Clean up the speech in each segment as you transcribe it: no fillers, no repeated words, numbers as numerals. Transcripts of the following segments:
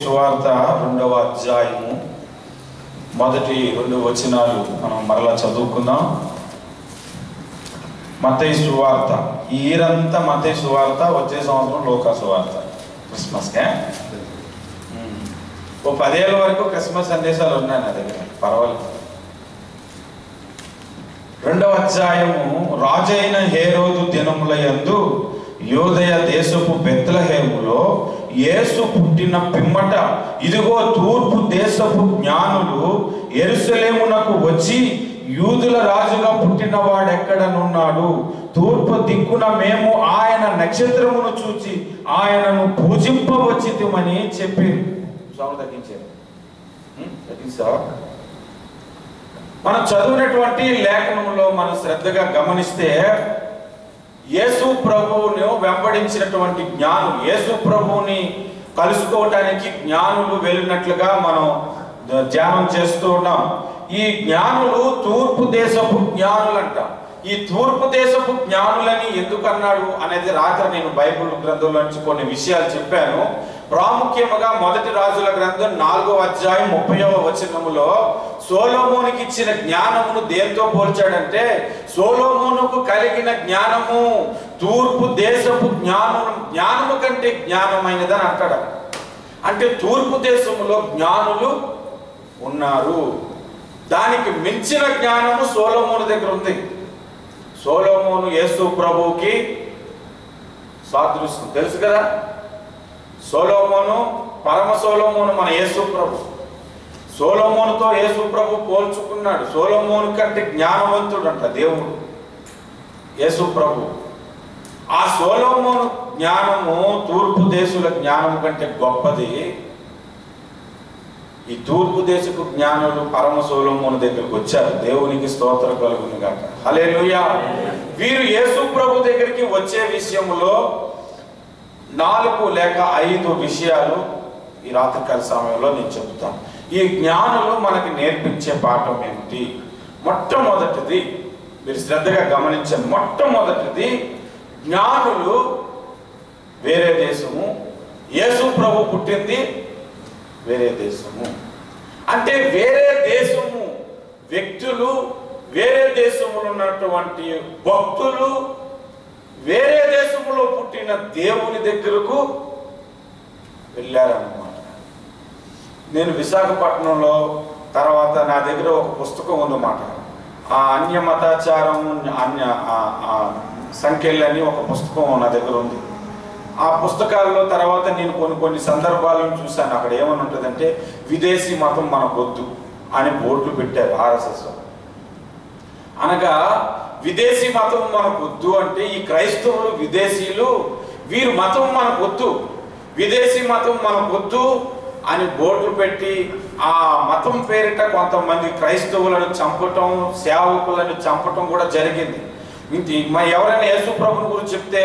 సువార్త 2వ అధ్యాయము మొదటి 2 వచనాలు మనం మరలా చదువుకుందాం. మత్తయి సువార్త, ఈ ఇయరంతా మత్తయి సువార్త, వచ్చే సంవత్సరం లూకా సువార్త. క్రిస్మస్కే ఓ 10 ఏళ్ళ వరకు క్రిస్మస్ సందేశాలు ఉన్నాయి నా దగ్గర, పర్వాలేదు. 2వ అధ్యాయము, రాజైన హేరోదు దినముల యందు యూదయ దేశపు బెత్లెహేములో యేసు పుట్టిన పిమ్మట ఇదిగో తూర్పు దేశపు జ్ఞానులు యెరూషలేమునకు వచ్చి, యూదుల రాజుగా పుట్టిన వాడెక్కడనున్నాడు? తూర్పు దిక్కున మేము ఆయన నక్షత్రమును చూచి ఆయనను పూజింపవచ్చితిమని చెప్పారు. సౌండ్ తగ్గించారు. మనం చదివినటువంటి లేఖనంలో మనం శ్రద్ధగా గమనిస్తే, యేసు ప్రభువును వెంబడించినటువంటి జ్ఞానులు, యేసు ప్రభువుని కలుసుకోవటానికి జ్ఞానులు వెళ్ళినట్లుగా మనం ధ్యానం చేస్తూ ఉన్నాం. ఈ జ్ఞానులు తూర్పు దేశపు జ్ఞానులంట. ఈ తూర్పు దేశపు జ్ఞానులని ఎందుకు అన్నాడు అనేది రాత్రి నేను బైబిల్ గ్రంథంలో నుంచి కొన్ని విషయాలు చెప్పాను. ప్రాముఖ్యముగా 1 రాజుల గ్రంథం 4వ అధ్యాయం 30వ వచనములో సొలొమోనుకి ఇచ్చిన జ్ఞానమును దేంతో పోల్చాడంటే, సొలొమోనుకు కలిగిన జ్ఞానము తూర్పు దేశపు జ్ఞానము కంటే జ్ఞానమైనదని అంటాడు. అంటే తూర్పు దేశములో జ్ఞానులు ఉన్నారు, దానికి మించిన జ్ఞానము సొలొమోను దగ్గర ఉంది. సొలొమోను యేసు ప్రభువుకి సాదృశ్యం, తెలుసు కదా. సొలొమోను, పరమ సొలొమోను మన యేసు ప్రభు. సొలొమోనుతో యేసు ప్రభు పోల్చుకున్నాడు. సొలొమోను కంటే జ్ఞానవంతుడు అంట దేవుడు యేసు ప్రభు. ఆ సొలొమోను జ్ఞానము తూర్పు దేశుల జ్ఞానము కంటే గొప్పది. ఈ తూర్పు దేశపు జ్ఞానులు పరమ సొలొమోను దగ్గరికి వచ్చారు. దేవునికి స్తోత్రం కలుగును గాక. హల్లెలూయా. వీరు యేసు ప్రభు దగ్గరికి వచ్చే విషయంలో 4 లేక 5 విషయాలు ఈ రాత్రికాల సమయంలో నేను చెబుతాను. ఈ జ్ఞానులు మనకి నేర్పించే పాఠం ఏమిటి? మొట్టమొదటిది, మీరు శ్రద్ధగా గమనించండి. మొట్టమొదటిది, జ్ఞానులు వేరే దేశము, యేసు ప్రభు పుట్టింది వేరే దేశము. అంటే వేరే దేశము వ్యక్తులు, వేరే దేశములో ఉన్నటువంటి భక్తులు వేరే దేశంలో పుట్టిన దేవుని దగ్గరకు వెళ్ళారన్నమాట. నేను విశాఖపట్నంలో, తర్వాత నా దగ్గర ఒక పుస్తకం ఉందన్నమాట, ఆ అన్య మతాచారం సంఖ్యలని ఒక పుస్తకం నా దగ్గర ఉంది. ఆ పుస్తకాల్లో తర్వాత నేను కొన్ని సందర్భాలను చూశాను. అక్కడ ఏమని ఉంటుందంటే, విదేశీ మతం మనకొద్దు అని బోర్డులు పెట్టారు RSS. అనగా విదేశీ మతం మనకొద్దు అంటే ఈ క్రైస్తవులు విదేశీయులు, వీరు మతం మనకొద్దు, విదేశీ మతం మనకొద్దు అని బోర్డులు పెట్టి ఆ మతం పేరిట కొంతమంది క్రైస్తవులను చంపటం, సేవకులను చంపటం కూడా జరిగింది. ఎవరైనా యేసు ప్రభుని గురించి చెప్తే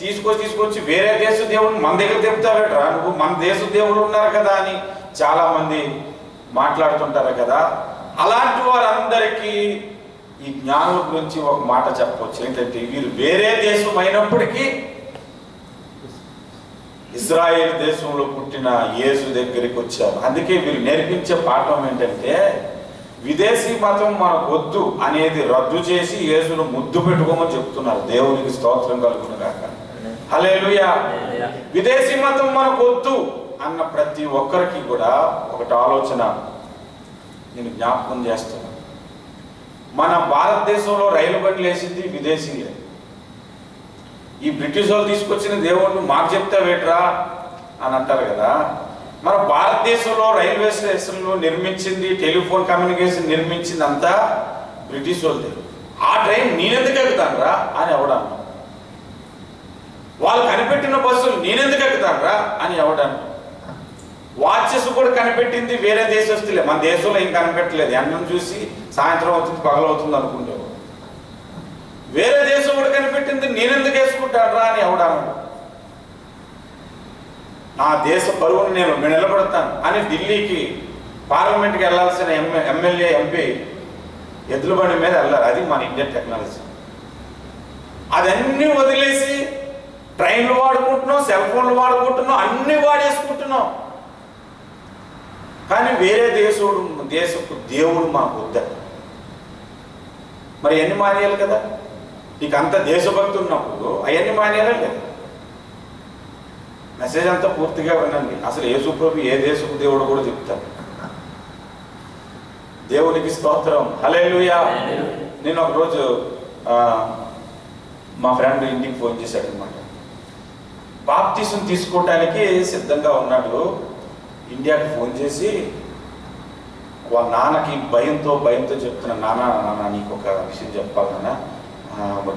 తీసుకొచ్చి వేరే దేశ దేవుడు మన దగ్గర చెప్తావేట్రా, నువ్వు మన దేశ దేవుడు ఉన్నారు కదా అని చాలా మంది మాట్లాడుతుంటారు కదా. అలాంటి వారందరికీ ఈ జ్ఞానుల గురించి ఒక మాట చెప్పవచ్చు. ఏంటంటే, వీరు వేరే దేశం అయినప్పటికీ ఇజ్రాయేల్ దేశంలో పుట్టిన యేసు దగ్గరికి వచ్చారు. అందుకే వీరు నేర్పించే పాఠం ఏంటంటే, విదేశీ మతం మనకు వద్దు అనేది రద్దు చేసి యేసును ముద్దు పెట్టుకోమని చెప్తున్నారు. దేవునికి స్తోత్రం కలుగును గాక. హల్లెలూయా. విదేశీ మతం మనకు వద్దు అన్న ప్రతి ఒక్కరికి కూడా ఒకటి ఆలోచన నేను జ్ఞాపకం చేస్తున్నాను. మన భారతదేశంలో రైలు బండ్లు వేసింది విదేశీయులే. ఈ బ్రిటిష్ వాళ్ళు తీసుకొచ్చిన దేవుడిని మాకు చెప్తావేట్రా అని అంటారు కదా. మన భారతదేశంలో రైల్వే స్టేషన్లు నిర్మించింది, టెలిఫోన్ కమ్యూనికేషన్ నిర్మించింది అంతా బ్రిటిష్ వాళ్ళది. ఆ ట్రైన్ నేనెందుకు ఎక్కుతానురా అని ఎవడన్నా, వాళ్ళు కనిపెట్టిన బస్సులు నేనెందుకు ఎక్కుతానురా అని ఎవడన్నా, వాచెస్ కూడా కనిపెట్టింది వేరే దేశస్తులే, మన దేశంలో ఏం కనిపెట్టలేదు. ఎండను చూసి సాయంత్రం అవుతుంది పగలవుతుంది అనుకుంటారు. వేరే దేశం కూడా కనిపెట్టింది నేనెందుకు వేసుకుంటానురా అని ఎవడన్నాడు. నా దేశ పరువును నేను నిలబడతాను అని ఢిల్లీకి పార్లమెంట్కి వెళ్ళాల్సిన ఎమ్మెల్యే ఎంపీ ఎద్దుల బండి మీద వెళ్ళారు. అది మన ఇండియన్ టెక్నాలజీ. అదన్నీ వదిలేసి ట్రైన్లు వాడుకుంటున్నాం, సెల్ ఫోన్లు వాడుకుంటున్నాం, అన్నీ వాడేసుకుంటున్నాం. కానీ వేరే దేశపు దేవుడు మాకు వద్ద. మరి ఎన్ని మానేయాలి కదా? నీకు అంత దేశభక్తి ఉన్నప్పుడు అవన్నీ మానేయాలా లేదు? మెసేజ్ అంతా పూర్తిగా వినండి. అసలు యేసుప్రభు ఏ దేశపు దేవుడు కూడా చెప్తాను. దేవునికి స్తోత్రం, హల్లెలూయా. నేను ఒకరోజు మా ఫ్రెండ్ ఇంటికి ఫోన్ చేశాడు అనమాట. బాప్తిసం తీసుకోవటానికి సిద్ధంగా ఉన్నాడు. ఇండియాకి ఫోన్ చేసి వాళ్ళ నాన్నకి భయంతో చెప్తున్నా, నాన్న నీకు ఒక విషయం చెప్పాలి నాన్న,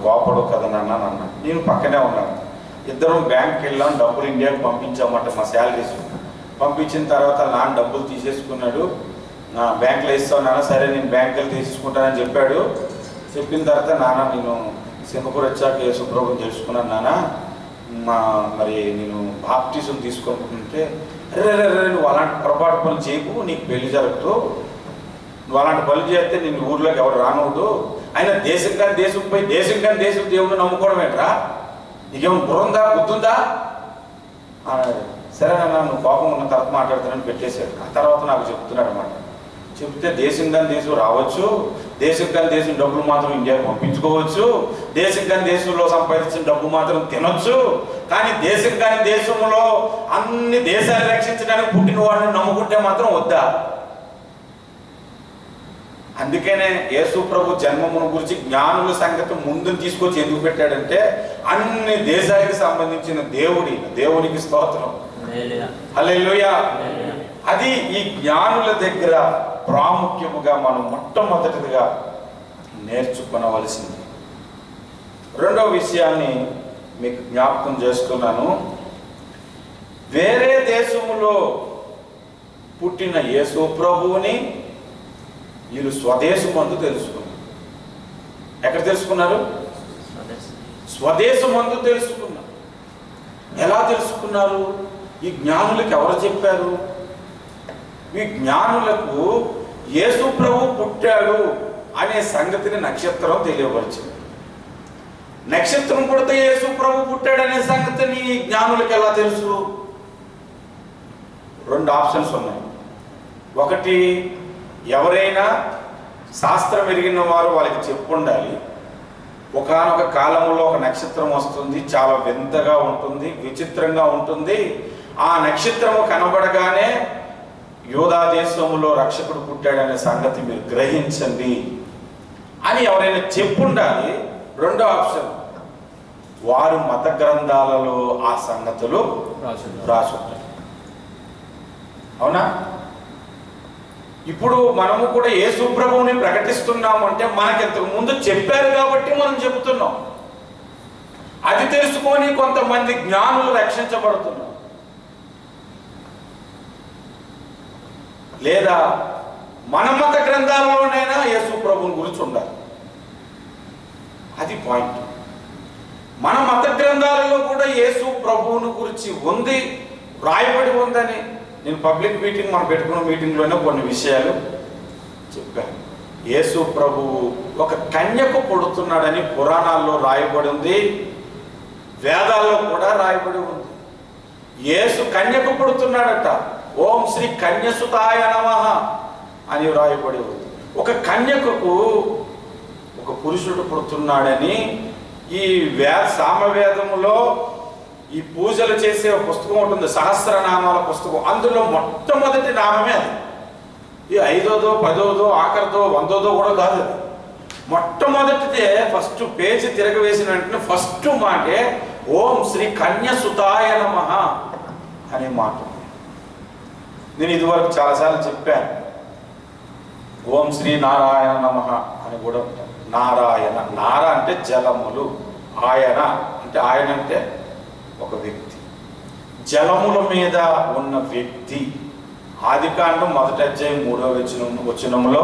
గోపడు కదా నాన్న. నేను పక్కనే ఉన్నాను. ఇద్దరం బ్యాంక్కి వెళ్ళాం, డబ్బులు ఇండియాకి పంపించామంట. మా శాలరీస్ పంపించిన తర్వాత నాన్న డబ్బులు తీసేసుకున్నాడు. బ్యాంకులో ఇస్తావు నాన్న. సరే నేను బ్యాంకులో తీసుకుంటానని చెప్పాడు. చెప్పిన తర్వాత నాన్న నేను సింగపూర్ వచ్చాక యేసుప్రభుని తెలుసుకున్నాను నాన్న, మరి నేను బాప్టిజం తీసుకోనుకుంటే, అరే నువ్వు అలాంటి పొరపాటు పనులు చేయకు, నీకు పెళ్లి జరుగుతూ, నువ్వు అలాంటి పనులు చేస్తే నేను ఊర్లోకి ఎవరు రానవద్దు. అయినా దేశం కానీ దేశం దేవుడు నమ్ముకోవడం ఏంట్రా, నీకేమో బుర్రందా బుద్ధుందా అన్నాడు. సరే నాన్న నువ్వు కోపం ఉన్న తర్వాత మాట్లాడుతానని పెట్టేశాడు. ఆ తర్వాత నాకు చెప్తున్నాడు అన్నమాట. చెప్తే దేశం రావచ్చు, దేశం డబ్బులు మాత్రం ఇండియాకి పంపించుకోవచ్చు, దేశంలో సంపాదించిన డబ్బు మాత్రం తినొచ్చు, కానీ దేశంలో అన్ని దేశాలు రక్షించడానికి పుట్టిన వాడిని నమ్ముకుంటే మాత్రం వద్దా? అందుకనే యేసు ప్రభు జన్మమును గురించి జ్ఞానుల సంగతి ముందు తీసుకొచ్చి ఎందుకు పెట్టాడంటే, అన్ని దేశాలకు సంబంధించిన దేవునికి స్తోత్రం, హల్లెలూయా. అది ఈ జ్ఞానుల దగ్గర ప్రాముఖ్యముగా మనం మొట్టమొదటిగా నేర్చుకోవలసింది. రెండవ విషయాన్ని మీకు జ్ఞాపకం చేస్తున్నాను. వేరే దేశములో పుట్టిన యేసు ప్రభువుని వీళ్ళు స్వదేశమందు తెలుసుకున్నారు. ఎక్కడ తెలుసుకున్నారు? స్వదేశమందు తెలుసుకున్నారు. ఎలా తెలుసుకున్నారు? ఈ జ్ఞానులకు ఎవరు చెప్పారు? ఈ జ్ఞానులకు యేసు ప్రభు పుట్టాడు అనే సంగతిని నక్షత్రం తెలియపరిచింది. నక్షత్రం పుడితే యేసు ప్రభు పుట్టాడనే సంగతిని జ్ఞానులకు ఎలా తెలుసు? రెండు ఆప్షన్స్ ఉన్నాయి. ఒకటి, ఎవరైనా శాస్త్రం ఎరిగిన వారు వాళ్ళకి చెప్పుండాలి, ఒకానొక కాలంలో ఒక నక్షత్రం వస్తుంది, చాలా వింతగా ఉంటుంది, విచిత్రంగా ఉంటుంది, ఆ నక్షత్రము కనబడగానే యూదా దేశంలో రక్షకుడు పుట్టాడనే సంగతి మీరు గ్రహించండి అని ఎవరైనా చెప్పుండాలి. రెండో ఆప్షన్, వారు మత గ్రంథాలలో ఆ సంగతులు రాసుంటారు. అవునా? ఇప్పుడు మనము కూడా యేసు ప్రభువుని ప్రకటిస్తున్నాము అంటే మనకి ఇంతకు ముందు చెప్పారు కాబట్టి మనం చెబుతున్నాం. అది తెలుసుకొని కొంతమంది జ్ఞానులు రక్షించబడుతున్నారు. లేదా మన మత గ్రంథాలలోనైనా యేసు ప్రభువుని గురించి ఉండాలి. అది పాయింట్. మన మత గ్రంథాలలో కూడా యేసు ప్రభువుని గురించి ఉంది, రాయబడి ఉందని నేను పబ్లిక్ మీటింగ్ మనం పెట్టుకున్న మీటింగ్లోనే కొన్ని విషయాలు చెప్పాను. యేసు ప్రభువు ఒక కన్యకు పుడుతున్నాడని పురాణాల్లో రాయబడి ఉంది, వేదాల్లో కూడా రాయబడి ఉంది. యేసు కన్యకు పుడుతున్నాడట. ఓం శ్రీ కన్యసుతాయ నమః అని రాయబడి ఉంది. ఒక కన్యకకు ఒక పురుషుడు పుడుతున్నాడని ఈ సామవేదములో ఈ పూజలు చేసే ఒక పుస్తకం ఉంటుంది, సహస్రనామాల పుస్తకం. అందులో మొట్టమొదటి నామమే అది. ఈ 5వ 10వ ఆఖరిదో 100దో కూడా కాదు. అది మొట్టమొదటిదే. ఫస్ట్ పేజీ తిరగవేసిన వెంటనే ఫస్ట్ మాటే ఓం శ్రీ కన్యసుతాయ నమః అనే మాట. నేను ఇదివరకు చాలాసార్లు చెప్పాను. ఓం శ్రీ నారాయణ నమః అని కూడా ఉంటాను. నారాయణ, నార అంటే జలములు, ఆయన అంటే ఒక వ్యక్తి, జలముల మీద ఉన్న వ్యక్తి. ఆదికాండం 1వ అధ్యాయం 3వ వచనములో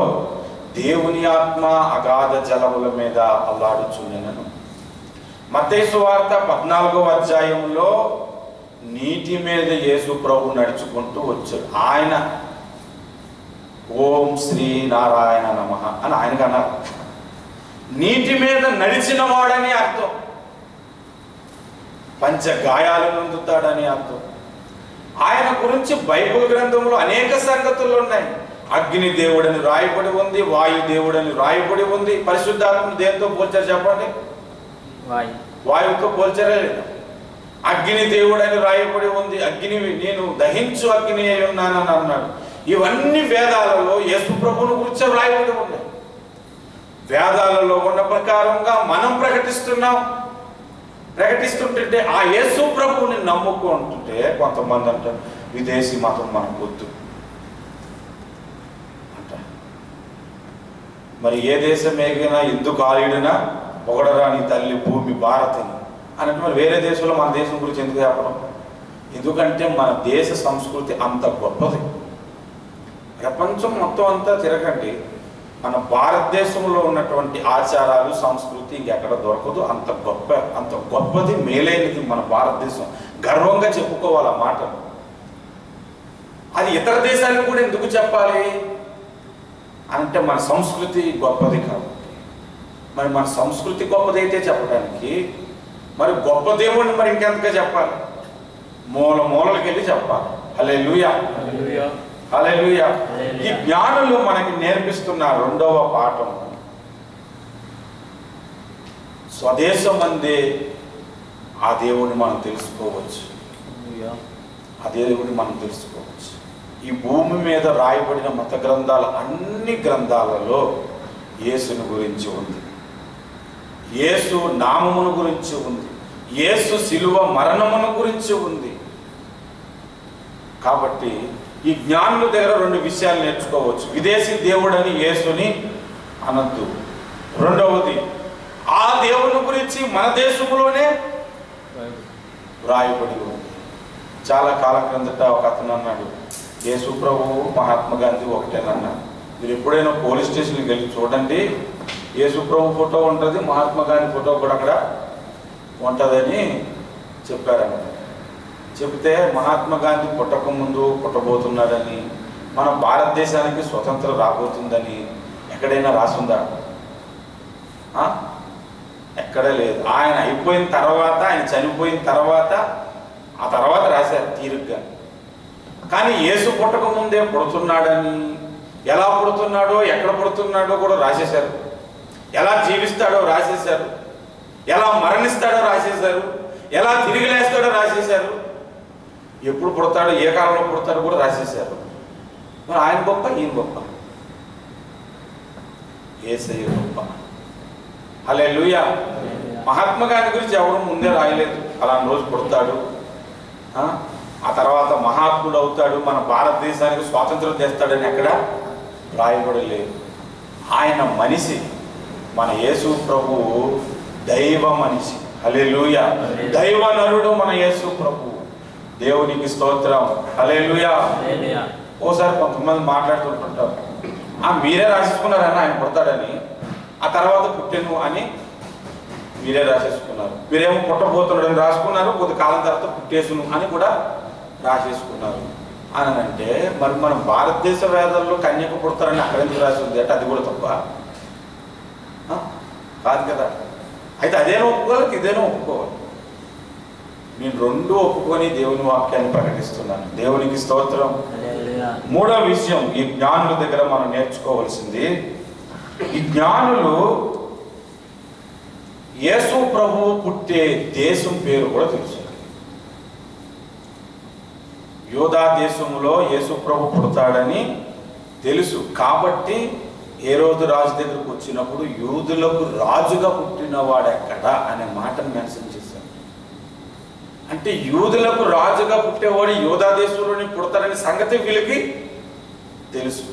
దేవుని ఆత్మ అగాధ జలముల మీద అల్లాడుచుండెనను. మత్తయి సువార్త 14వ అధ్యాయంలో నీటి మీద యేసు ప్రభు నడుచుకుంటూ వచ్చాడు. ఆయన ఓం శ్రీ నారాయణ నమః అని ఆయనకు అన్నారు. నీటి మీద నడిచిన వాడని అర్థం, పంచ గాయాలు నొందుతాడని అర్థం. ఆయన గురించి బైబిల్ గ్రంథంలో అనేక సంగతులు ఉన్నాయి. అగ్ని దేవుడని రాయబడి ఉంది, వాయు దేవుడని రాయబడి ఉంది. పరిశుద్ధాత్మను దేంతో పోల్చారు చెప్పండి? వాయువుతో పోల్చారా లేదా? అగ్ని దేవుడని రాయబడి ఉంది. అగ్ని, నేను దహించు అగ్ని అయి ఉన్నానని అన్నాడు. ఇవన్నీ వేదాలలో యేసు ప్రభువును గురించి రాయబడి ఉన్నాయి. వేదాలలో ఉన్న ప్రకారంగా మనం ప్రకటిస్తుంటే ఆ యేసు ప్రభువుని నమ్ముకుంటుంటే కొంతమంది అంటారు విదేశీ మతం మనకు వద్దు అంటారు. మరి ఏ దేశం ఏగినా ఎందుకు ఆయుడినా పొగడరా నీ తల్లి భూమి భారతిని అన్నట్టు మరి వేరే దేశంలో మన దేశం గురించి ఎందుకు చెప్పడం? ఎందుకంటే మన దేశ సంస్కృతి అంత గొప్పది. ప్రపంచం మొత్తం అంతా తిరగండి, మన భారతదేశంలో ఉన్నటువంటి ఆచారాలు సంస్కృతి ఇంకెక్కడ దొరకదు. అంత గొప్పది, మేలైనది మన భారతదేశం. గర్వంగా చెప్పుకోవాలి ఆ మాట. అది ఇతర దేశాలకు కూడా ఎందుకు చెప్పాలి అంటే మన సంస్కృతి గొప్పది కాబట్టి. మరి మన సంస్కృతి గొప్పదైతే చెప్పడానికి మరి గొప్ప దేవుడిని మరి ఇంకెంతగా చెప్పాలి? మూలకి వెళ్ళి చెప్పాలి. హల్లెలూయా, హల్లెలూయా. ఈ జ్ఞానులు మనకి నేర్పిస్తున్న రెండవ పాఠం, స్వదేశమందే ఆ దేవుడిని మనం తెలుసుకోవచ్చు. ఆ దేవుడిని మనం తెలుసుకోవచ్చు. ఈ భూమి మీద రాయబడిన మత గ్రంథాల అన్ని గ్రంథాలలో యేసుని గురించి ఉంది, యేసు నామమును గురించి ఉంది, యేసు శిలువ మరణమును గురించి ఉంది. కాబట్టి ఈ జ్ఞానుల దగ్గర రెండు విషయాలు నేర్చుకోవచ్చు. విదేశీ దేవుడని యేసుని అనద్దు. రెండవది, ఆ దేవుని గురించి మన దేశంలోనే రాయబడి ఉంది. చాలా కాలం క్రిందట ఒక అతను అన్నాడు, యేసు ప్రభువు మహాత్మా గాంధీ ఒకటేనన్నా. మీరు ఎప్పుడైనా పోలీస్ స్టేషన్కి వెళ్ళి చూడండి, యేసు ప్రభు ఫోటో ఉంటుంది, మహాత్మా గాంధీ ఫోటో కూడా అక్కడ ఉంటుందని చెప్పారన్నమాట. చెబితే మహాత్మా గాంధీ పుట్టక ముందు పుట్టబోతున్నాడని, మన భారతదేశానికి స్వతంత్రం రాబోతుందని ఎక్కడైనా రాసుందా? ఎక్కడే లేదు. ఆయన అయిపోయిన తర్వాత, ఆయన చనిపోయిన తర్వాత ఆ తర్వాత రాశారు తీరుగ్గా. కానీ యేసు పుట్టక ముందే పుడుతున్నాడని, ఎలా పుడుతున్నాడో ఎక్కడ పుడుతున్నాడో కూడా రాసేశారు, ఎలా జీవిస్తాడో రాసేశారు, ఎలా మరణిస్తాడో రాసేశారు, ఎలా తిరిగి లేస్తాడో రాసేశారు, ఎప్పుడు పుడతాడో ఏ కాలంలో పుడతాడో కూడా రాసేశారు. మరి ఆయన గొప్ప, ఈయన గొప్ప? యేసయ్య గొప్ప. హల్లెలూయా. మహాత్మా గాంధీ గురించి ఎవరు ముందే రాయలేదు, అలాంటి రోజు పుడతాడు, ఆ తర్వాత మహాత్ముడు అవుతాడు, మన భారతదేశానికి స్వాతంత్రం తెస్తాడని ఎక్కడ రాయబడలేదు. ఆయన మనిషి, మన యేసు ప్రభువు దైవ మనిషి. హల్లెలూయా. దైవ నరుడు మన యేసు ప్రభువు. దేవునికి స్తోత్రం. హల్లెలూయా. ఓసారి కొంతమంది మాట్లాడుతుంటారు, మీరే రాసేసుకున్నారని ఆయన పుడతాడని, ఆ తర్వాత పుట్టెను అని మీరే రాసేసుకున్నారు. మీరేమో పుట్టబోతున్నాడని రాసుకున్నారు, కొద్ది కాలం తర్వాత పుట్టేసును అని కూడా రాసేసుకున్నారు. అని అంటే మరి మన భారతదేశ వేదాల్లో కన్యక పుడతారని అక్కడ ఎందుకు రాసి ఉంది అంటే అది కూడా తప్ప కాదు కదా. అయితే అదేనో ఒప్పుకోవాలి, ఇదేనో ఒప్పుకోవాలి. నేను రెండు ఒప్పుకొని దేవుని వాక్యాన్ని ప్రకటిస్తున్నాను. దేవునికి స్తోత్రం. మూడవ విషయం ఈ జ్ఞానుల దగ్గర మనం నేర్చుకోవాల్సింది, ఈ జ్ఞానులు యేసు ప్రభువు పుట్టే దేశం పేరు కూడా తెలుసు. యోధా దేశంలో యేసు ప్రభు పుడతాడని తెలుసు. కాబట్టి హేరోదు రాజు దగ్గరకు వచ్చినప్పుడు యూదులకు రాజుగా పుట్టినవాడెక్కడా అనే మాటను మెన్షన్ చేశారు. అంటే యూదులకు రాజుగా పుట్టేవాడు యోధా దేశంలోని పుడతాడని సంగతి వీళ్ళకి తెలుసు.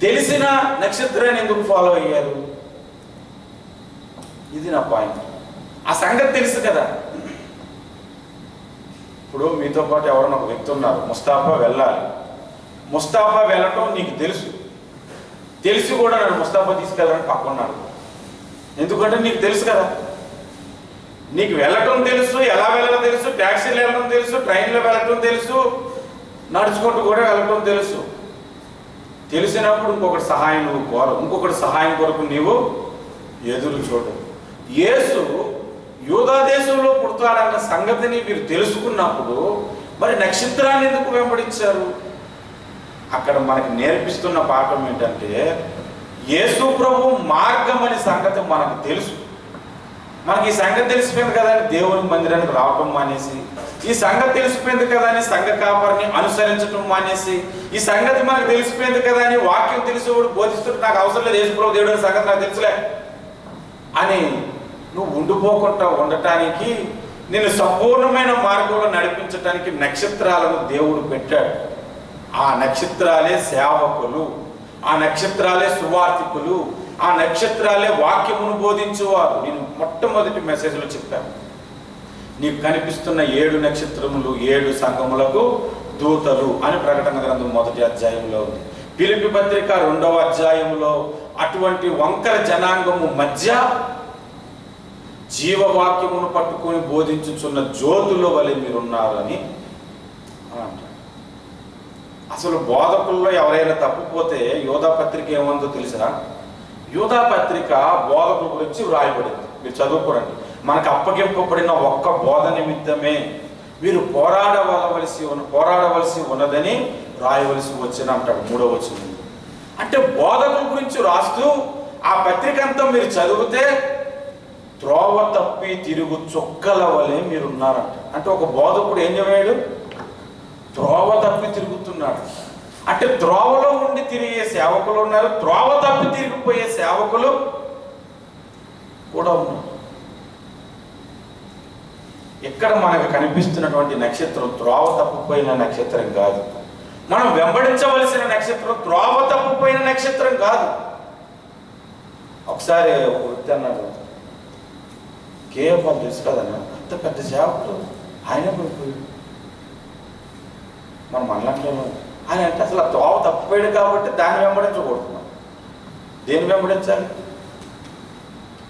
తెలిసిన నక్షత్రాన్ని ఎందుకు ఫాలో అయ్యారు? ఇది నా పాయింట్. ఆ సంగతి తెలుసు కదా. ఇప్పుడు మీతో పాటు ఎవరైనా ఒక వ్యక్తి ఉన్నారు, ముస్తాఫా వెళ్ళాలి. ముస్తాఫా వెళ్ళటం నీకు తెలుసు, తెలిసి కూడా నన్ను ముస్తాఫా తీసుకెళ్ళాలని పక్కన్నాడు. ఎందుకంటే నీకు తెలుసు కదా, నీకు వెళ్ళటం తెలుసు, ఎలా వెళ్ళడం తెలుసు, ట్యాక్సీలో వెళ్ళడం తెలుసు, ట్రైన్లో వెళ్ళటం తెలుసు, నడుచుకుంటూ కూడా వెళ్ళటం తెలుసు. తెలిసినప్పుడు ఇంకొకటి సహాయం నువ్వు కోరు, ఇంకొకటి సహాయం కొరకు నీవు ఎదురు చూడు. యేసు యూదా దేశంలో పుడతాడన్న సంగతిని మీరు తెలుసుకున్నప్పుడు మరి నక్షత్రాన్ని ఎందుకు వెంబడించారు? అక్కడ మనకి నేర్పిస్తున్న పాఠం ఏంటంటే, యేసు ప్రభు మార్గం అనే సంగతి మనకు తెలుసు. మనకి ఈ సంగతి తెలిసిపోయింది కదా అని దేవుని మందిరానికి రావటం మానేసి, ఈ సంగతి తెలిసిపోయింది కదా అని సంఘ కాపరిని అనుసరించడం మానేసి, ఈ సంగతి మనకు తెలిసిపోయింది కదా అని వాక్యం తెలిసేవాడు బోధిస్తుడు నాకు అవసరం లేదు, యేసు ప్రభు దేవుడి సంగతి నాకు తెలుసులే అని నువ్వు ఉండిపోకుండా ఉండటానికి, నిన్ను సంపూర్ణమైన మార్గంలో నడిపించడానికి నక్షత్రాలను దేవుడు పెట్టాడు. ఆ నక్షత్రాలే సేవకులు, ఆ నక్షత్రాలే సువార్థికులు, ఆ నక్షత్రాలే వాక్యమును బోధించేవారు. నేను మొట్టమొదటి మెసేజ్లో చెప్పాను, నీకు కనిపిస్తున్న 7 నక్షత్రములు 7 సంఘములకు దూతలు అని ప్రకటన గ్రంథం 1వ అధ్యాయంలో ఉంది. ఫిలిప్పీ పత్రిక 2వ అధ్యాయంలో అటువంటి వంకర జనాంగము మధ్య జీవవాక్యమును పట్టుకొని బోధించుచున్న జ్యోతుల వలె మీరున్నారని అంటారు. అసలు బోధకుల్లో ఎవరైనా తప్పిపోతే యోధా పత్రిక ఏముందో తెలుసా? యోధా పత్రిక బోధకుల గురించి వ్రాయబడింది. మీరు చదువుకోరండి. మనకు అప్పగింపబడిన ఒక్క బోధ నిమిత్తమే మీరు పోరాడవలసి ఉన్నదని రాయవలసి వచ్చిన అంటాడు 3వ వచనం. అంటే బోధకుల గురించి రాస్తూ ఆ పత్రిక అంతా మీరు చదివితే త్రోవ తప్పి తిరుగు చుక్కల వలె మీరున్నారంట. అంటే ఒక బోధకుడు ఏం చేయడు? త్రోవ తప్పి తిరుగుతున్నాడు. అంటే త్రోవలో ఉండి తిరిగే సేవకులు ఉన్నారు, త్రోవ తప్పి తిరిగిపోయే సేవకులు కూడా ఉన్నారు. ఇక్కడ మనకు కనిపిస్తున్నటువంటి నక్షత్రం త్రోవ తప్పిపోయిన నక్షత్రం కాదు. మనం వెంబడించవలసిన నక్షత్రం త్రోవ తప్పిపోయిన నక్షత్రం కాదు. ఒకసారి ఒక వ్యక్తి అన్నాడు, కేవలం తెలుసు కదన్నా, అంత పెద్ద సేవకుడు ఆయన పడిపోయాడు. మనం అన్నట్టు ఆయన అంటే అసలు ఆ త్రోవ తప్పిపోయాడు కాబట్టి దాన్ని వెంబడించకూడదు. దేన్ని వెంబడించాలి?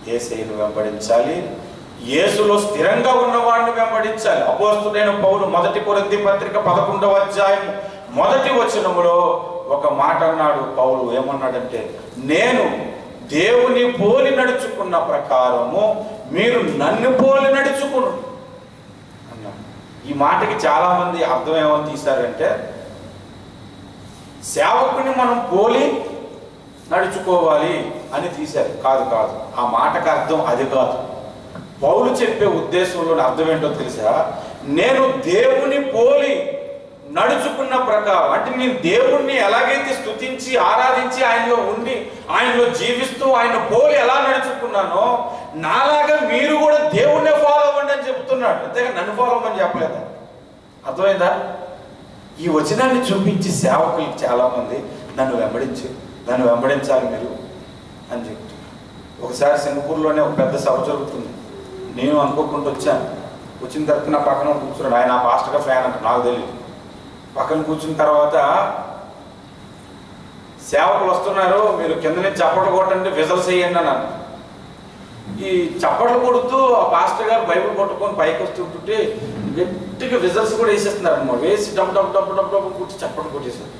యేసును వెంబడించాలి. యేసులో స్థిరంగా ఉన్నవాడిని వెంబడించాలి. అపోస్తలుడైన పౌలు 1 కొరింథీ పత్రిక 11వ అధ్యాయం 1వ వచనములో ఒక మాట అన్నాడు. పౌలు ఏమన్నాడంటే, నేను దేవుని పోలి నడుచుకున్న ప్రకారము మీరు నన్ను పోలి నడుచుకును అన్నాడు. ఈ మాటకి చాలా మంది అర్థం ఏమని తీశారంటే, సేవకుని మనం పోలి నడుచుకోవాలి అని తీశారు. కాదు కాదు, ఆ మాటకు అర్థం అది కాదు. పౌలు చెప్పే ఉద్దేశంలోని అర్థం ఏంటో తెలుసా? నేను దేవుని పోలి నడుచుకున్న ప్రకారం, అంటే నేను దేవుణ్ణి ఎలాగైతే స్తుతించి ఆరాధించి ఆయనలో ఉండి ఆయనలో జీవిస్తూ ఆయన పోలి ఎలా నడుచుకున్నానో నాలాగా మీరు కూడా దేవుణ్ణి ఫాలో అవ్వండి అని చెప్తున్నాడు. అంతేగా నన్ను ఫాలో అవ్వమని చెప్పలేదా? అర్థమైందా? ఈ వచనాన్ని చూపించి సేవకులు చాలామంది నన్ను వెంబడించాలి మీరు అని చెప్తున్నారు. ఒకసారి సింగపూర్లోనే ఒక పెద్ద సభ జరుగుతుంది. నేను అనుకోకుండా వచ్చాను. వచ్చిన తర్వాత నా పక్కన కూర్చున్నాడు. ఆయన ఆ పాస్టర్గా ఫ్యాన్ అంటే నాకు తెలియదు. పక్కన కూర్చున్న తర్వాత సేవకులు వస్తున్నారు, మీరు కింద నుంచి చప్పట్లు కొట్టండి, విజల్స్ వేయండి అన్నాను. ఈ చప్పట్లు కొడుతూ ఆ పాస్టర్ గారు బైబిల్ పట్టుకొని పైకి వస్తుంటుంటే గట్టిగా విజల్స్ కూడా వేసేస్తున్నారు అన్నమాట. వేసి డబ్బు డబ్బు డబ్బు డబ్బు డబ్బు కూర్చి చప్పట్లు కొట్టేశారు.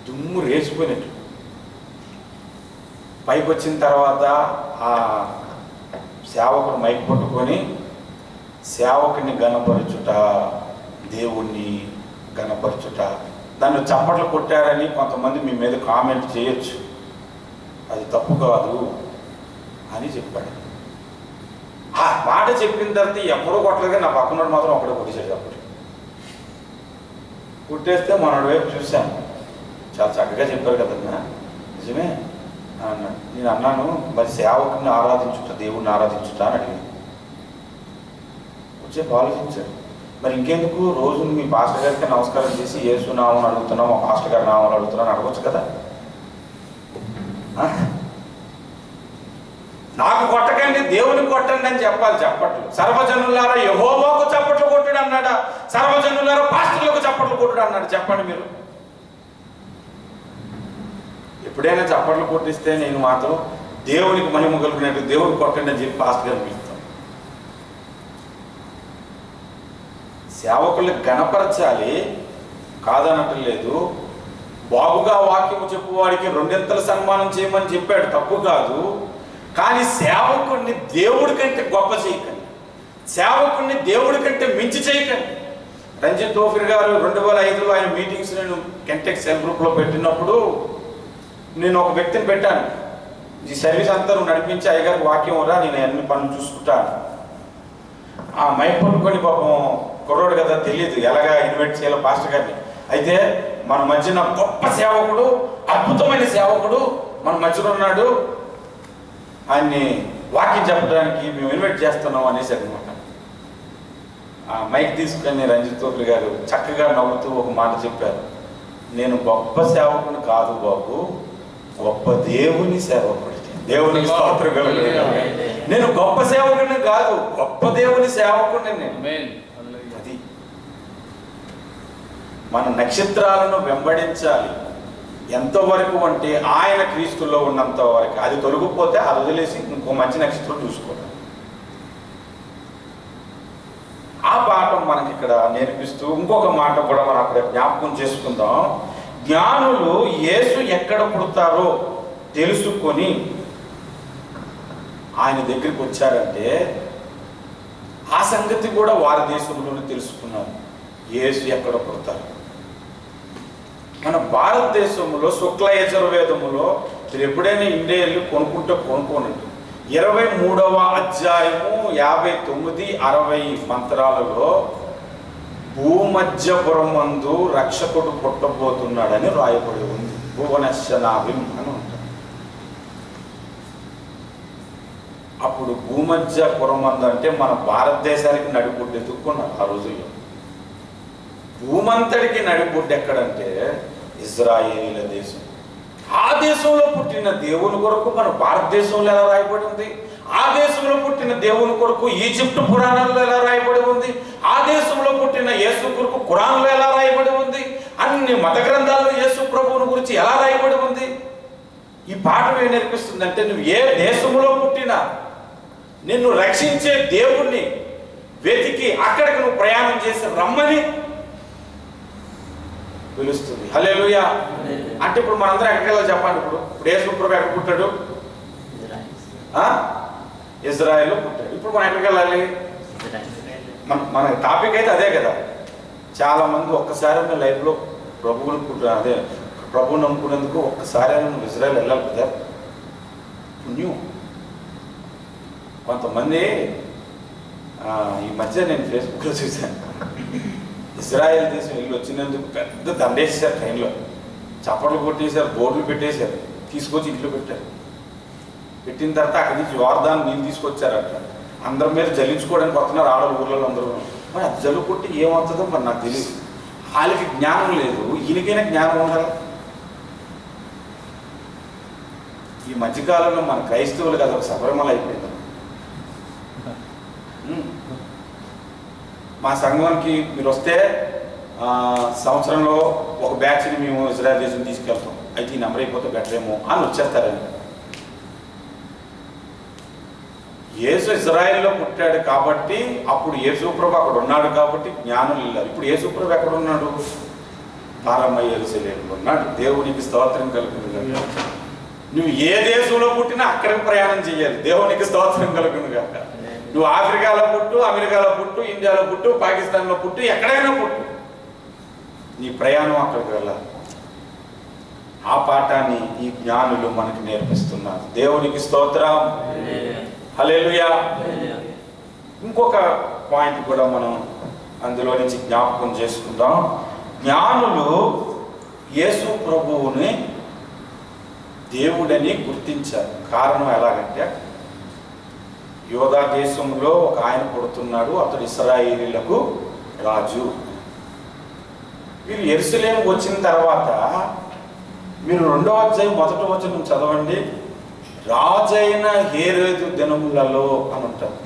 దుమ్ము రేసిపోయినట్టు. పైకి వచ్చిన తర్వాత ఆ సేవకుడు మైక్ పట్టుకొని సేవకుని గణపరచుట, దేవుణ్ణి గణపరచుట, దాన్ని చప్పట్లు కొట్టారని కొంతమంది మీ మీద కామెంట్ చేయొచ్చు, అది తప్పు కాదు అని చెప్పాడు. ఆ మాట చెప్పిన తర్వాత ఎవరో కొట్టలేక నా పక్కన మాత్రం ఒకడే కొట్టేశాడు. అప్పుడు కొట్టేస్తే మనోడి వైపు చూశాను. చాలా చక్కగా చెప్పారు కదన్నా, నిజమే అన్నాడు. నేను అన్నాను, మరి సేవకుని ఆరాధించుట, దేవుణ్ణి ఆరాధించుట అని అడిగాను. వచ్చేపు ఆలోచించాడు. మరి ఇంకెందుకు రోజు మీ పాస్టర్ గారికి నమస్కారం చేసి యేసు నామం అడుగుతున్నావు, మా పాస్టర్ గారి నామం అడుగుతున్నాను అడగచ్చు కదా. నాకు కొట్టకండి, దేవునికి కొట్టండి అని చెప్పాలి. చప్పట్లు సర్వజనులారా యెహోవాకు చప్పట్లు కొట్టుడు అన్నాడా? సర్వజనులారా పాస్టర్లకు చప్పట్లు కొట్టుడు అన్నాడు? చెప్పండి మీరు. ఎప్పుడైనా చప్పట్లు కొట్టిస్తే నేను మాత్రం దేవునికి మహిమ కలిగినట్టు దేవునికి కొట్టండి అని చెప్పి పాస్టర్ గారు పిలుస్తాను. సేవకుల్ని గణపరచాలి, కాదనటం లేదు. బాగుగా వాక్యము చెప్పువాడికి 2 సన్మానం చేయమని చెప్పాడు, తప్పు కాదు. కానీ సేవకుడిని దేవుడి కంటే గొప్ప చేయకండి, సేవకుడిని దేవుడి కంటే మించి చేయకండి. రంజిత్ తోఫిర్ గారు 2005లో ఆయన మీటింగ్స్ నేను కెంటెక్ సెల్ గ్రూప్లో పెట్టినప్పుడు నేను ఒక వ్యక్తిని పెట్టాను, ఈ సర్వీస్ అంతా నడిపించి అయ్యగారికి వాక్యం రా, నేను అన్ని పనులు చూసుకుంటాను. ఆ మైక్ పట్టుకొని పాపం కుర్రోడు కదా, తెలియదు ఎలాగా ఇన్వైట్ చేయాలో పాస్టర్ గారిని. అయితే మన మధ్యన గొప్ప సేవకుడు, అద్భుతమైన సేవకుడు మన మధ్యలో ఉన్నాడు, ఆయన్ని వాక్యం చెప్పడానికి మేము ఇన్వైట్ చేస్తున్నాం అనేసి అనమాట. ఆ మైక్ తీసుకుని రంజిత్ తోఫిర్ గారు చక్కగా నవ్వుతూ ఒక మాట చెప్పారు, నేను గొప్ప సేవకుని కాదు బాబు, గొప్ప దేవుని సేవకుడి. దేవుని స్తోత్రం కలుగును. నేను గొప్ప సేవకుడిని కాదు, గొప్ప దేవుని సేవకుడిని నేను. అది మన నక్షత్రాలను వెంబడించాలి. ఎంతవరకు అంటే ఆయన క్రీస్తుల్లో ఉన్నంత వరకు. అది తొలగిపోతే అది వదిలేసి ఇంకో మంచి నక్షత్రం చూసుకోవాలి. ఆ పాఠం మనకి ఇక్కడ నేర్పిస్తూ ఇంకొక మాట కూడా మనం అక్కడ జ్ఞాపకం చేసుకుందాం. జ్ఞానులు యేసు ఎక్కడ పుడతారో తెలుసుకొని ఆయన దగ్గరికి వచ్చారంటే ఆ సంగతి కూడా వారి దేశంలోనే తెలుసుకున్నారు, యేసు ఎక్కడ పుడతారు. మన భారతదేశంలో శుక్ల యజుర్వేదములో మీరు ఎప్పుడైనా ఇండియా వెళ్ళి కొనుక్కోనండి, 23వ అధ్యాయము 59, 60 మంత్రాలలో భూమధ్యపురమందు రక్షకుడు పుట్టబోతున్నాడని రాయబడి ఉంది. భువనశ్యనాభిం అని ఉంటుంది. అప్పుడు భూమధ్యపురమందు అంటే మన భారతదేశానికి నడిబొడ్డు ఎత్తుక్కున్నారు ఆ రోజుల్లో. భూమంతడికి నడిబొడ్డు ఎక్కడంటే ఇజ్రాయేలీల దేశం. ఆ దేశంలో పుట్టిన దేవుని కొరకు మన భారతదేశంలో ఎలా రాయబడి ఉంది, ఆ దేశంలో పుట్టిన దేవుని కొరకు ఈజిప్ట్ పురాణాల్లో ఎలా రాయబడి ఉంది, ఆ దేశంలో పుట్టిన యేసు కొరకు ఖురాన్లో ఎలా రాయబడి ఉంది, అన్ని మత గ్రంథాల్లో యేసు ప్రభువుని గురించి ఎలా రాయబడి ఉంది. ఈ పాఠం ఏం నేర్పిస్తుందంటే, నువ్వు ఏ దేశంలో పుట్టినా నిన్ను రక్షించే దేవుణ్ణి వెతికి అక్కడికి నువ్వు ప్రయాణం చేసి రమ్మని పిలుస్తుంది. హల్లెలూయా. అంటే ఇప్పుడు మనందరం ఎక్కడికి వెళ్ళాలి చెప్పండి. ఇప్పుడు యేసు ప్రభు ఎక్కడ పుట్టాడు? ఇజ్రాయెల్లో పుట్టాడు. ఇప్పుడు మనం ఎక్కడికి వెళ్ళాలి? మన టాపిక్ అయితే అదే కదా. చాలా మంది ఒక్కసారి లైఫ్లో ప్రభువుని నమ్ముకునేందుకు ఒక్కసారి నువ్వు ఇజ్రాయెల్ వెళ్ళాలి కదా. పుణ్యం. కొంతమంది ఈ మధ్య నేను ఫేస్బుక్లో చూశాను, ఇజ్రాయెల్ దేశం వెళ్ళి వచ్చినందుకు పెద్ద దండేసారు, ట్రైన్లో చప్పట్లు కొట్టేశారు, బోర్డులు పెట్టేశారు, తీసుకొచ్చి ఇంట్లో పెట్టారు. పెట్టిన తర్వాత అక్కడి నుంచి యోర్దాను నీళ్ళు తీసుకొచ్చారు. అట్లా అందరి మీద జల్లించుకోవడానికి వస్తున్నారు ఆడవాళ్ళు, ఊళ్ళో అందరూ. మరి అది జల్లు కొట్టి ఏమవుతుందో మరి నాకు తెలియదు. వాళ్ళకి జ్ఞానం లేదు, ఈయనకైనా జ్ఞానం ఉండాలి. ఈ మధ్యకాలంలో మన క్రైస్తవులు కదా ఒక శబరిమల అయిపోయింది. మా సంఘానికి మీరు వస్తే సంవత్సరంలో ఒక బ్యాచ్ని మేము ఇజ్రాయెల్ దేశం తీసుకెళ్తాం, అయితే ఈ నెంబర్ అయిపోతే బెటర్ ఏమో అని వచ్చేస్తారని. యేసు ఇజ్రాయెల్లో పుట్టాడు కాబట్టి అప్పుడు యేసుప్రభు అక్కడ ఉన్నాడు కాబట్టి జ్ఞానులు వెళ్ళారు. ఇప్పుడు యేసుప్రభు ఎక్కడ ఉన్నాడు? పారమయ్య యెరూషలేములో ఉన్నాడు. దేవునికి స్తోత్రం కలుగును. నువ్వు ఏ దేశంలో పుట్టినా అక్కడికి ప్రయాణం చేయాలి. దేవునికి స్తోత్రం కలుగును గాక. నువ్వు ఆఫ్రికాలో పుట్టు, అమెరికాలో పుట్టు, ఇండియాలో పుట్టు, పాకిస్తాన్లో పుట్టు, ఎక్కడైనా పుట్టు, నీ ప్రయాణం అక్కడికి వెళ్ళాలి. ఆ పాఠాన్ని ఈ జ్ఞానులు మనకి నేర్పిస్తున్నారు. దేవునికి స్తోత్రం. హల్లెలూయా. ఇంకొక పాయింట్ కూడా మనం అందులో నుంచి జ్ఞాపకం చేసుకుందాం. జ్ఞానులు యేసు ప్రభువుని దేవుడని గుర్తించారు. కారణం ఎలాగంటే, యోధా దేశంలో ఒక ఆయన పుడుతున్నాడు, అతడు ఇశ్రాయేలీయులకు రాజు. వీరు యెరూషలేముకు వచ్చిన తర్వాత మీరు 2వ అధ్యాయం 1వ వచనం చదవండి. రాజైన హేరోదు దినములలో అని ఉంటారు.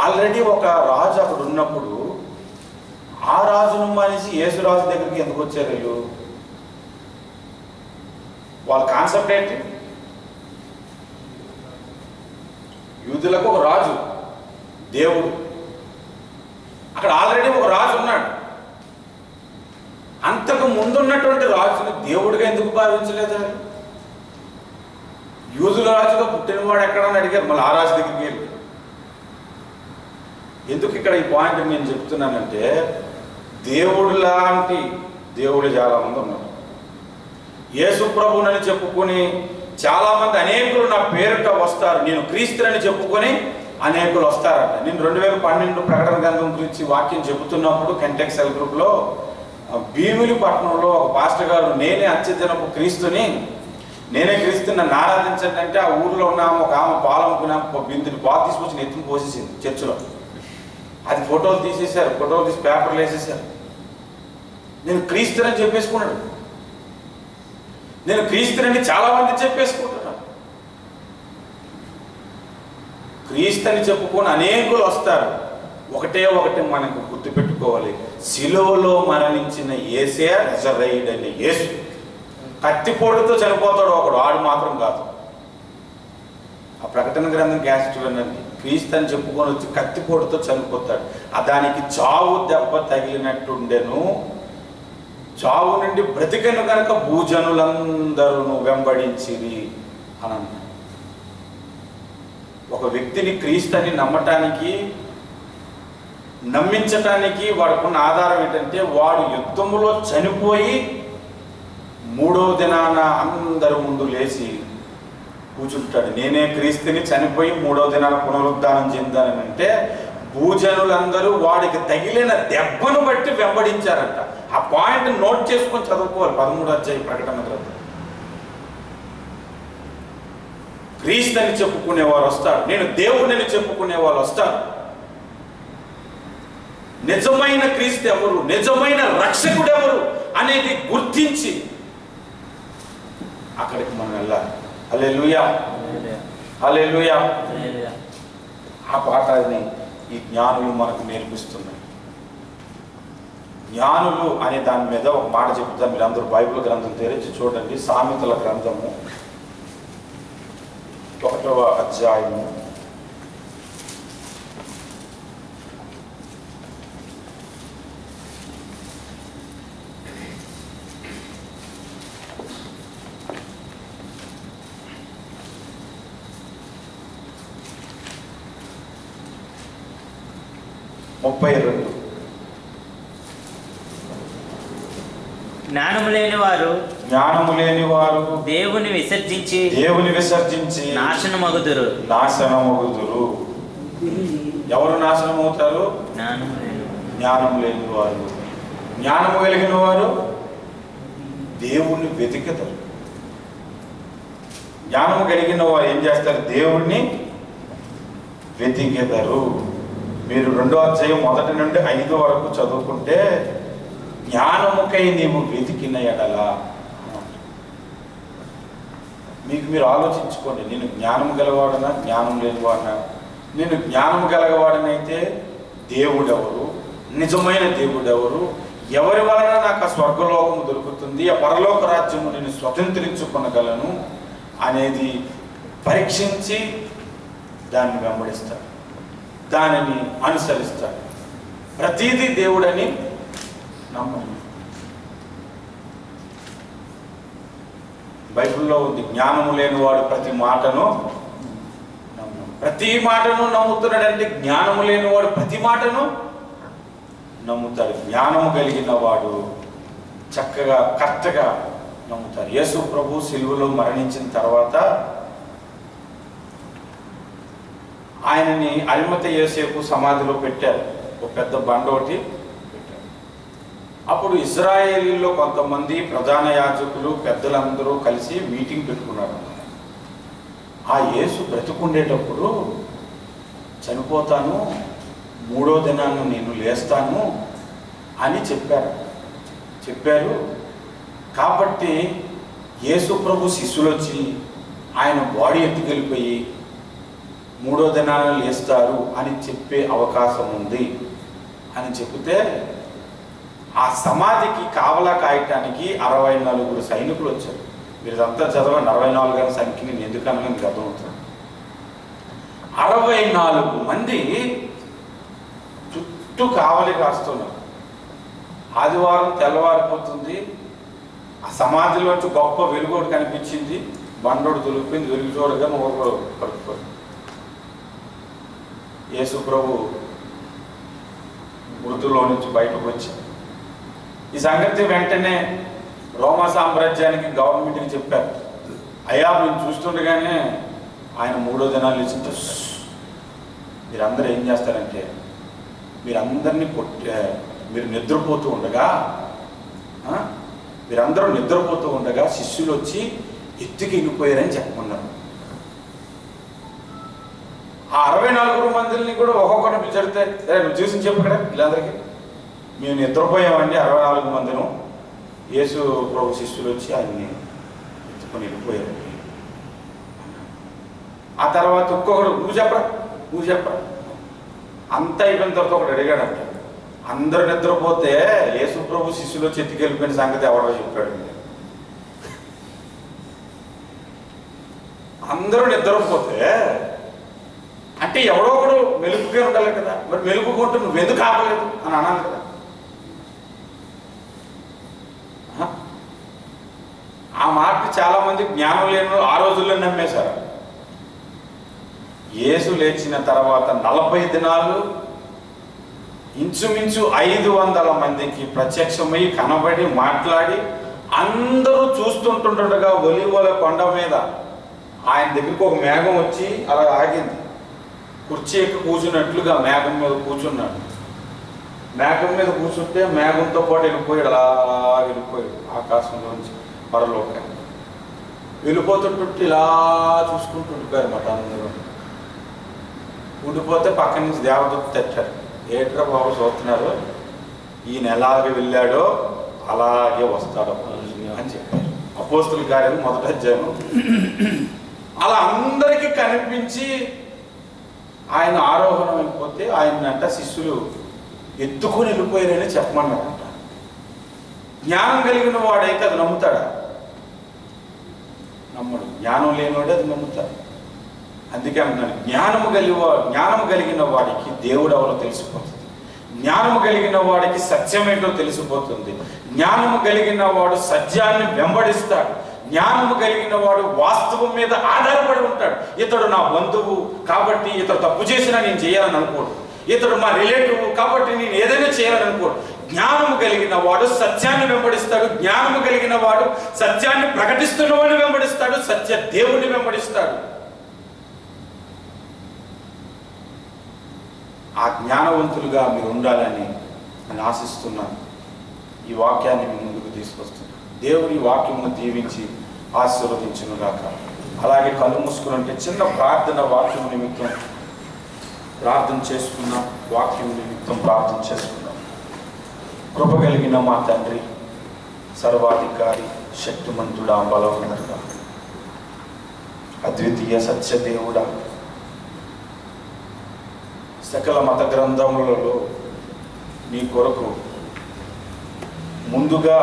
ఆల్రెడీ ఒక రాజు అక్కడ ఉన్నప్పుడు ఆ రాజును మానేసి యేసు రాజు దగ్గరికి ఎందుకు వచ్చారు వీళ్ళు? వాళ్ళ కాన్సెప్ట్ ఏంటి? యూదులకు ఒక రాజు దేవుడు. అక్కడ ఆల్రెడీ ఒక రాజు ఉన్నాడు. అంతకు ముందున్నటువంటి రాజును దేవుడిగా ఎందుకు భావించలేదు? యూదుల రాజుగా పుట్టినవాడు ఎక్కడని అడిగారు. మళ్ళీ ఆ రాజు దగ్గరికి వెళ్ళి ఎందుకు ఇక్కడ ఈ పాయింట్ నేను చెప్తున్నానంటే, దేవుడు లాంటి దేవుడు చాలామంది ఉన్నారు. యేసు ప్రభువునని చెప్పుకొని చాలామంది అనేకులు నా పేరుట వస్తారు, నేను క్రీస్తుని చెప్పుకొని అనేకులు వస్తారట. నేను 2012 ప్రకటన గ్రంథం గురించి వాక్యం చెబుతున్నప్పుడు కెంటెక్ సెల్ గ్రూప్లో భీమిలిపట్నంలో ఒక పాస్టర్ గారు నేనే అత్యధినపు క్రీస్తుని, నేనే క్రీస్తుని నన్ను ఆరాధించండి అంటే ఆ ఊర్లో ఉన్న ఒక ఆమె పాలముకున్న బిందుని పాలు తీసుకొచ్చి ఎత్తుని పోసేసింది చర్చిలో. అది ఫోటోలు తీసేశారు, ఫోటోలు తీసి పేపర్లు వేసేసారు. నేను క్రీస్తుని చెప్పేసుకున్నాడు. నేను క్రీస్తుని చాలామంది చెప్పేసుకుంటున్నాను. క్రీస్తుని చెప్పుకొని అనేకులు వస్తారు. ఒకటే మనకు గుర్తుపెట్టుకోవాలి, శిలువలో మరణించిన యేసే నజరేయుడైన యేసు. కత్తిపోటుతో చనిపోతాడు ఒకడు, ఆడు మాత్రం కాదు. ఆ ప్రకటన గ్రంథం క్యాసెట్ వినండి. క్రీస్తు అని చెప్పుకొని వచ్చి కత్తిపోటుతో చనిపోతాడు. దానికి చావు దెబ్బ తగిలినట్టుండెను. చావు నుండి బ్రతికెను కనుక భూజనులందరూ వెంబడించిరి అని అన్నాడు. ఒక వ్యక్తిని క్రీస్తుని నమ్మించటానికి వాడుకున్న ఆధారం ఏంటంటే, వాడు యుద్ధములో చనిపోయి 3వ దినాన అందరి ముందు లేచి కూర్చుంటాడు. నేనే క్రీస్తుని చనిపోయి 3వ దినాన పునరుద్ధానం చెందానంటే భూజనులందరూ వాడికి తగిలిన దెబ్బను బట్టి వెంబడించారంట. ఆ పాయింట్ నోట్ చేసుకొని చదువుకోవాలి. 13వ అధ్యాయం ప్రకటన గ్రంథం. క్రీస్తుని చెప్పుకునేవారు వస్తారు, నేను దేవుడిని చెప్పుకునే వాళ్ళు వస్తారు. నిజమైన క్రీస్తు ఎవరు, నిజమైన రక్షకుడు ఎవరు అనేది గుర్తించి అక్కడికి మనం వెళ్ళాలి. హల్లెలూయా, హల్లెలూయా. ఆ పాఠాన్ని ఈ జ్ఞానులు మనకు నేర్పిస్తున్నారు. జ్ఞానులు అనే దాని మీద ఒక మాట చెప్తాను. మీరు అందరూ బైబిల్ గ్రంథం తెరిచి చూడండి. సామెతల గ్రంథము 1వ అధ్యాయము 32. జ్ఞానము లేని వారు దేవుని విసర్జించి నాశనమగుదురు. ఎవరు నాశనం అవుతారు? జ్ఞానం లేని వారు. జ్ఞానము కలిగిన వారు దేవుణ్ణి వెతికెదరు. జ్ఞానము కలిగిన వారు ఏం చేస్తారు? దేవుణ్ణి వెతికెదరు. మీరు 2వ అధ్యాయం 1 నుండి 5 వరకు చదువుకుంటే, జ్ఞానముకై నీవు వెతికిన ఎడల, మీరు ఆలోచించుకోండి. నేను జ్ఞానం గలవాడనా, జ్ఞానం లేనివాడనా? నేను జ్ఞానం గలవాడనైతే దేవుడెవరు, నిజమైన దేవుడెవరు, ఎవరి వలన నాకు ఆ స్వర్గలోకము దొరుకుతుంది, ఆ పరలోక రాజ్యము నేను స్వతంత్రించుకొనగలను అనేది పరీక్షించి దాన్ని వెంబడిస్తాడు, దానిని అనుసరిస్తాడు. ప్రతిదీ దేవుడని నమ్మను. బైబిల్లో ఉంది, జ్ఞానము లేనివాడు ప్రతి మాటను నమ్మను. ప్రతి మాటను నమ్ముతున్నాడంటే జ్ఞానము లేనివాడు ప్రతి మాటను నమ్ముతాడు. జ్ఞానము కలిగిన వాడు చక్కగా కరెక్ట్గా నమ్ముతారు. యేసు ప్రభు సిలువలో మరణించిన తర్వాత ఆయనని అరిమతయి యోసేపు సమాధిలో పెట్టారు. ఒక పెద్ద బండ ఒకటి పెట్టారు. అప్పుడు ఇశ్రాయేలీల్లో కొంతమంది ప్రధాన యాజకులు పెద్దలందరూ కలిసి మీటింగ్ పెట్టుకున్నారు. ఆ యేసు బ్రతికుండేటప్పుడు చనిపోతాను, 3వ దినాన్ని నేను లేస్తాను అని చెప్పారు. కాబట్టి యేసు ప్రభు శిష్యులు వచ్చి ఆయన బాడీ ఎత్తుకెళ్ళిపోయి 3వ దినాన్ని లేస్తారు అని చెప్పే అవకాశం ఉంది అని చెబితే, ఆ సమాధికి కావలా కాయటానికి 64 సైనికులు వచ్చారు. మీరు ఇదంతా చదవండి. 64 అనే సంఖ్య నేను ఎందుకన్నా మీకు అర్థమవుతుంది. 64 మంది చుట్టూ కావలి కాస్తున్నారు. ఆదివారం తెల్లవారిపోతుంది. ఆ సమాధిలోంచి గొప్ప వెలుగోడు కనిపించింది. బండోడు దొరికిపోయింది. వెలుగు చూడగా ఒకరు కడుక్కోరు. యేసు ప్రభు మృతుల్లో నుంచి బయటకు వచ్చి ఈ సంగతి వెంటనే రోమా సామ్రాజ్యానికి గవర్నమెంట్కి చెప్పారు. అయ్యా మేము చూస్తుండగానే ఆయన 3వ దినాలు ఇచ్చింటే మీరందరూ ఏం చేస్తారంటే మీరందరినీ మీరు నిద్రపోతూ ఉండగా శిష్యులు వచ్చి ఎత్తుకి వెళ్ళిపోయారని చెప్పమన్నారు. ఆ 64 మందిని కూడా ఒక్కొక్కరిని పిలిచెడితే నువ్వు చూసి చెప్పు కదా వీళ్ళందరికీ మేము నిద్రపోయామండి 64 మందిను. యేసు ప్రభు శిష్యులు వచ్చి ఆయన్ని ఎత్తుకొని వెళ్ళిపోయారు. ఆ తర్వాత ఇంకొకడు నువ్వు చెప్పరా అంతా అయిపోయిన తర్వాత ఒకటి అడిగాడంట. అందరూ నిద్రపోతే యేసు ప్రభు శిష్యులు వచ్చి ఎత్తుకెళ్ళిపోయిన సంగతి ఎవరో చెప్పాడు. అందరూ నిద్రపోతే అంటే ఎవడో ఒకడు మెలుగుగా ఉండాలి కదా, మరి మెలుగుకుంటూ నువ్వు ఎందుకు ఆపలేదు అని అనాలి కదా. ఆ మాట చాలా మంది జ్ఞానం లేని ఆ రోజుల్లో నమ్మేశారు. యేసు లేచిన తర్వాత 40 దినాలు ఇంచుమించు 500 మందికి ప్రత్యక్షమై కనబడి మాట్లాడి అందరూ చూస్తుంటుండగా ఒలీవల కొండ మీద ఆయన దగ్గరికి ఒక మేఘం వచ్చి అలా ఆగింది. కుర్చీ ఎక్కి కూర్చున్నట్లుగా మేఘం మీద కూర్చున్నాడు. మేఘం మీద కూర్చుంటే మేఘంతో పాటు వెళ్ళిపోయాడు. అలా వెళ్ళిపోయాడు ఆకాశంలోంచి పరలోకానికి. వెళ్ళిపోతుంటుంటే ఇలా చూసుకుంటుంటారు మాట అందరూ. ఉండిపోతే పక్క నుంచి దేవదూత తెచ్చారు. ఏట్రా బాబు చూస్తున్నారు, ఈయన ఎలాగే వెళ్ళాడో అలాగే వస్తాడు అని చెప్పారు. అపోస్తుల కార్యాలు 1వ అధ్యాయం. అలా అందరికీ కనిపించి ఆయన ఆరోహణం అయిపోతే ఆయనంట శిష్యులు ఎత్తుకొని వెళ్ళిపోయారని చెప్పమన్నారంట. జ్ఞానం కలిగిన వాడైతే అది నమ్ముతాడా? నమ్మడు. జ్ఞానం లేనివాడే అది నమ్ముతాడు. అందుకే అంటున్నాను, జ్ఞానము కలిగిన వాడికి దేవుడు ఎవరో తెలిసిపోతుంది. జ్ఞానము కలిగిన వాడికి సత్యమేంటో తెలిసిపోతుంది. జ్ఞానము కలిగిన వాడు సత్యాన్ని వెంబడిస్తాడు. జ్ఞానము కలిగిన వాడు వాస్తవం మీద ఆధారపడి ఉంటాడు. ఇతడు నా బంధువు కాబట్టి ఇతడు తప్పు చేసినా నేను చేయాలని అనుకోడు. ఇతడు మా రిలేటివ్ కాబట్టి నేను ఏదైనా చేయాలని అనుకోడు. జ్ఞానము కలిగిన వాడు సత్యాన్ని వెంబడిస్తాడు. జ్ఞానము కలిగిన వాడు సత్యాన్ని ప్రకటిస్తున్న వాడిని వెంబడిస్తాడు. సత్య దేవుణ్ణి వెంబడిస్తాడు. ఆ జ్ఞానవంతులుగా మీరు ఉండాలని నేను ఆశిస్తున్నాను. ఈ వాక్యాన్ని మీ ముందుకు తీసుకొస్తున్నాను. దేవుని వాక్యమును దీవించి ఆశీర్వదించునుగాక. అలాగే కళ్ళు మూసుకుని చిన్న ప్రార్థన వాక్యం నిమిత్తం ప్రార్థన చేసుకున్నాం. వాక్యం నిమిత్తం ప్రార్థన చేసుకున్నాం. కృప కలిగిన మా తండ్రి, సర్వాధికారి, శక్తిమంతుడా, బలవంతుడా, అద్వితీయ సత్యదేవుడా, సకల మత గ్రంథములలో నీ కొరకు ముందుగా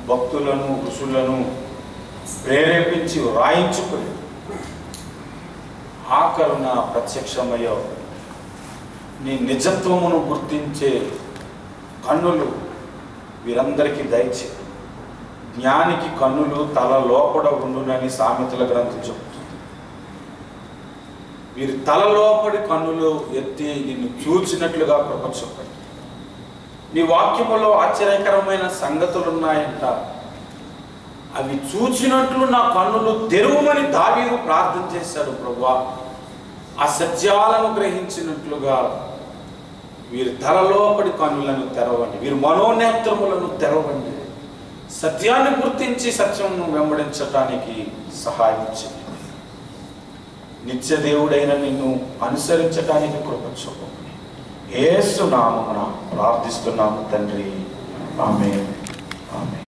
భక్తులను ఋషులను ప్రేరేపించి రాయించుకుని ఆఖరున ప్రత్యక్షమయ్యో నీ నిజత్వమును గుర్తించే కన్నులు వీరందరికీ దయచే. జ్ఞానికి కన్నులు తల లోపల ఉండునని సామెతల గ్రంథం చెబుతుంది. వీరి తల లోపడి కన్నులు ఎత్తి నిన్ను చూచినట్లుగా కృప చూపండి. నీ వాక్యములో ఆశ్చర్యకరమైన సంగతులు ఉన్నాయంట. అవి చూచినట్లు నా కన్నులు తెరువమని దావీదు ప్రార్థన చేశాడు. ప్రభువా, ఆ సత్యాలను గ్రహించినట్లుగా వీరి తలలోపడి కన్నులను తెరవండి. వీరి మనోనేత్రములను తెరవండి. సత్యాన్ని గుర్తించి సత్యమును వెంబడించటానికి సహాయం చేయండి. నిత్య దేవుడైన నిన్ను అనుసరించటానికి కృప చూపండి. యేసు నామమున ప్రార్థిస్తున్నాము తండ్రి. ఆమేన్. ఆమేన్.